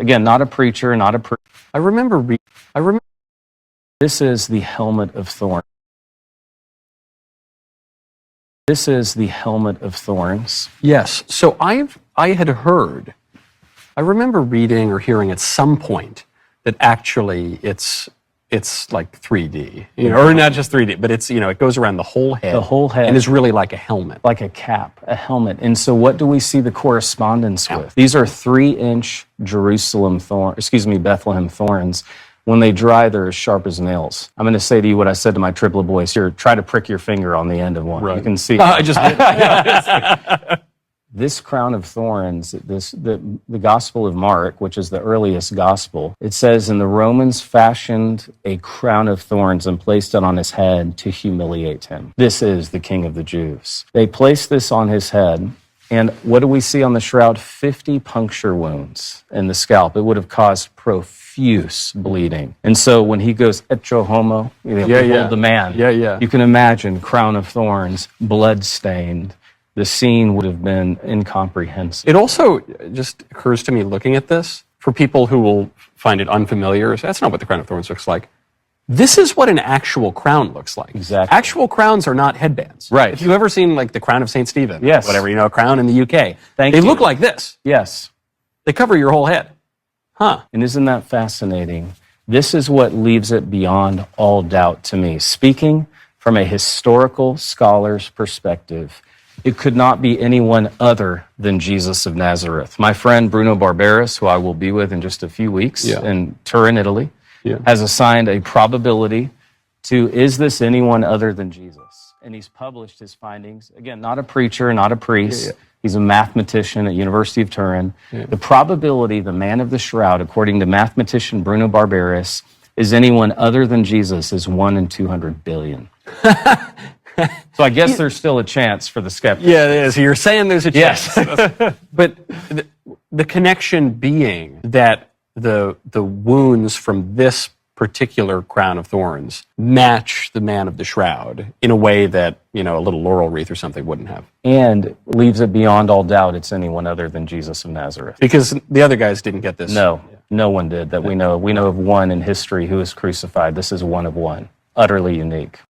Again, not a preacher, not a I remember this is the helmet of thorns. This is the helmet of thorns. Yes. So I had heard, I remember reading or hearing at some point that actually it's like 3D, or not just 3D, but it's, it goes around the whole head. The whole head. And is really like a helmet. Like a cap, a helmet. And so what do we see the correspondence with? These are 3-inch Bethlehem thorns. When they dry, they're as sharp as nails. I'm going to say to you what I said to my triplet boys here. Try to prick your finger on the end of one. Right. You can see. I just did. This crown of thorns, the Gospel of Mark, which is the earliest gospel, it says, and the Romans fashioned a crown of thorns and placed it on his head to humiliate him. This is the King of the Jews. They placed this on his head, and what do we see on the shroud? 50 puncture wounds in the scalp. It would have caused profuse bleeding. And so when he goes, Ecce homo, behold the man. You can imagine, crown of thorns, blood-stained. The scene would have been incomprehensible. It also just occurs to me looking at this, for people who will find it unfamiliar, that's not what the crown of thorns looks like. This is what an actual crown looks like. Exactly. Actual crowns are not headbands. Right. If you've ever seen like the crown of St. Stephen, yes, whatever, a crown in the UK, they look like this. Yes. They cover your whole head. Huh. And isn't that fascinating? This is what leaves it beyond all doubt to me. Speaking from a historical scholar's perspective, it could not be anyone other than Jesus of Nazareth. My friend Bruno Barberis, who I will be with in just a few weeks in Turin, Italy, has assigned a probability to, is this anyone other than Jesus? And he's published his findings. Again, not a preacher, not a priest. He's a mathematician at University of Turin. The probability, the man of the shroud, according to mathematician Bruno Barberis, is anyone other than Jesus is 1 in 200 billion. So I guess there's still a chance for the skeptic. Yeah, it is. You're saying there's a chance. Yes. But the connection being that the wounds from this particular crown of thorns match the man of the shroud in a way that, a little laurel wreath or something wouldn't have. And leaves it beyond all doubt it's anyone other than Jesus of Nazareth. Because the other guys didn't get this. No, no one did that we know. We know of one in history who was crucified. This is one of one. Utterly unique.